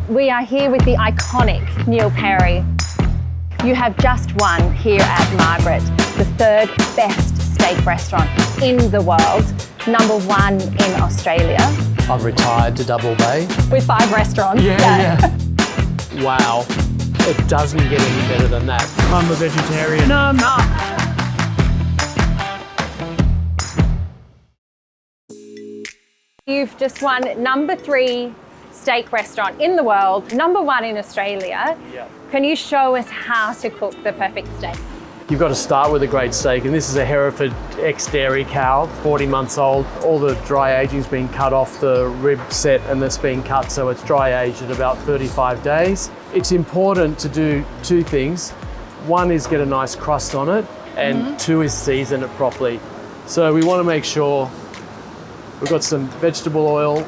We are here with the iconic Neil Perry. You have just won here at Margaret, the third best steak restaurant in the world, #1 in Australia. I've retired to Double Bay. With 5 restaurants. Yeah. Wow, it doesn't get any better than that. I'm a vegetarian. No, I'm not. You've just won #3 steak restaurant in the world, #1 in Australia. Yeah. Can you show us how to cook the perfect steak? You've got to start with a great steak, and this is a Hereford ex-dairy cow, 40 months old. All the dry aging's been cut off the rib set and that's been cut, so it's dry aged at about 35 days. It's important to do 2 things. 1 is get a nice crust on it, and 2 is season it properly. So we want to make sure we've got some vegetable oil,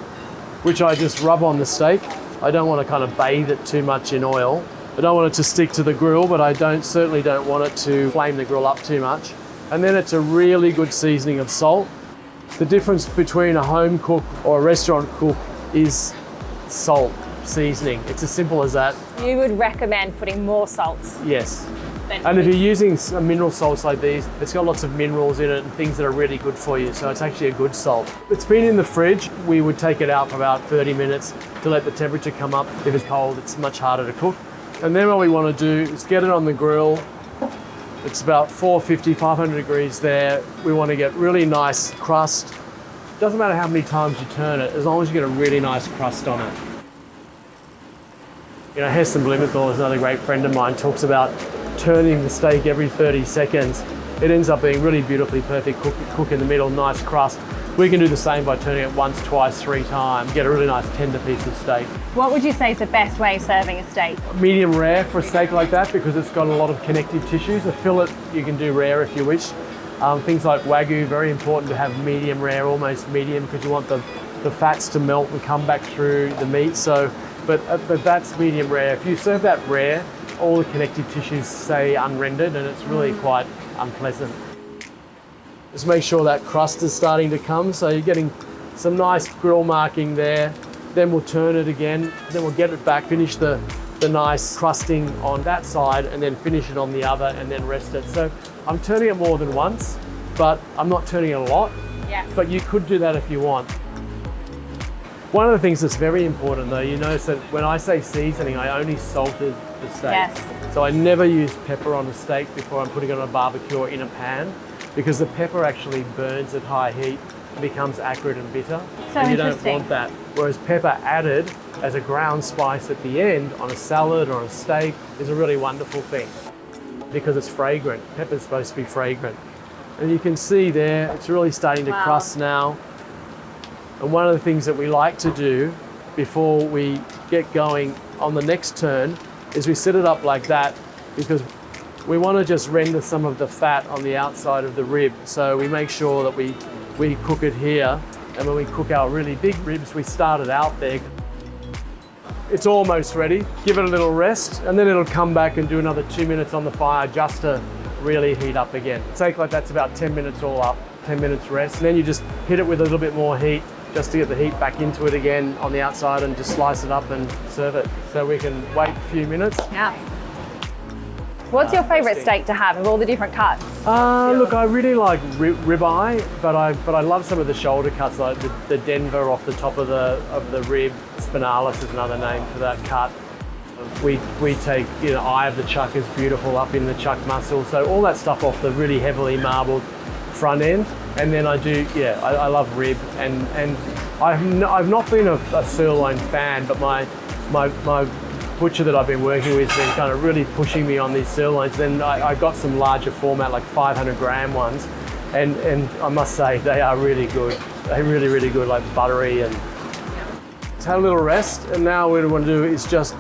which I just rub on the steak. I don't want to kind of bathe it too much in oil. I don't want it to stick to the grill, but I certainly don't want it to flame the grill up too much. And then it's a really good seasoning of salt. The difference between a home cook or a restaurant cook is salt seasoning. It's as simple as that. You would recommend putting more salt. Yes. And if you're using mineral salts like these, it's got lots of minerals in it and things that are really good for you, so it's actually a good salt. It's been in the fridge. We would take it out for about 30 minutes to let the temperature come up. If it's cold, it's much harder to cook. And then what we want to do is get it on the grill. It's about 450, 500 degrees there. We want to get really nice crust. Doesn't matter how many times you turn it, as long as you get a really nice crust on it. You know, Heston Blumenthal is another great friend of mine, talks about turning the steak every 30 seconds. It ends up being really beautifully perfect, cook in the middle, nice crust. We can do the same by turning it once, twice, 3 times, get a really nice tender piece of steak. What would you say is the best way of serving a steak? Medium rare for a steak like that because it's got a lot of connective tissues. A fillet you can do rare if you wish. Things like Wagyu, very important to have medium rare, almost medium, because you want the fats to melt and come back through the meat. So, but that's medium rare. If you serve that rare, all the connective tissues stay unrendered and it's really quite unpleasant. Just make sure that crust is starting to come, so you're getting some nice grill marking there. Then we'll turn it again, then we'll get it back, finish the nice crusting on that side and then finish it on the other and then rest it. So I'm turning it more than once, but I'm not turning it a lot. Yeah. But you could do that if you want. One of the things that's very important though, you notice that when I say seasoning, I only salted the steak. Yes. So I never use pepper on a steak before I'm putting it on a barbecue or in a pan, because the pepper actually burns at high heat and becomes acrid and bitter. So and you don't interesting. want that. Whereas pepper added as a ground spice at the end on a salad or a steak is a really wonderful thing because it's fragrant. Pepper's supposed to be fragrant. And you can see there, it's really starting to crust now. And one of the things that we like to do before we get going on the next turn is we set it up like that because we want to just render some of the fat on the outside of the rib. So we make sure that we cook it here, and when we cook our really big ribs, we start it out there. It's almost ready. Give it a little rest, and then it'll come back and do another 2 minutes on the fire just to really heat up again. Steak like that's about 10 minutes all up, 10 minutes rest. And then you just hit it with a little bit more heat just to get the heat back into it again on the outside and just slice it up and serve it. So we can wait a few minutes. Yeah. What's your favourite steak to have of all the different cuts? Look, I really like ribeye, but I love some of the shoulder cuts, like the Denver off the top of the rib. Spinalis is another name for that cut. We take, you know, eye of the chuck is beautiful up in the chuck muscle, so all that stuff off the really heavily marbled front end. And then I do, yeah, I love rib, and I've not been a sirloin fan, but my butcher that I've been working with has been kind of really pushing me on these sirloins. Then I got some larger format, like 500 gram ones, and I must say they are really good. They're really, really good, like buttery. And it's had a little rest, and now what we want to do is just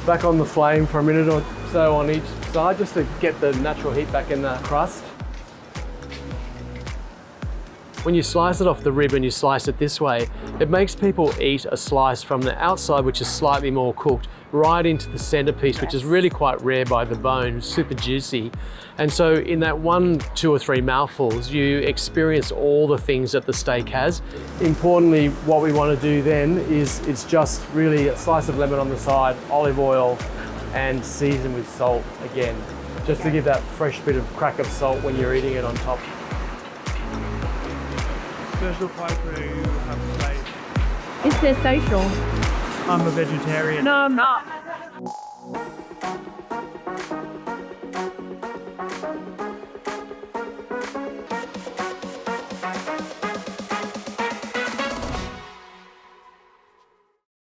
back on the flame for a minute or so on each side, just to get the natural heat back in the crust. When you slice it off the rib and you slice it this way, it makes people eat a slice from the outside, which is slightly more cooked, right into the centerpiece, which is really quite rare by the bone, super juicy. And so in that 1, 2 or 3 mouthfuls, you experience all the things that the steak has. Importantly, what we want to do then is it's just really a slice of lemon on the side, olive oil, and season with salt again, just to give that fresh bit of crack of salt when you're eating it on top. Special place where you have a plate. Is there social? I'm a vegetarian. No, I'm not.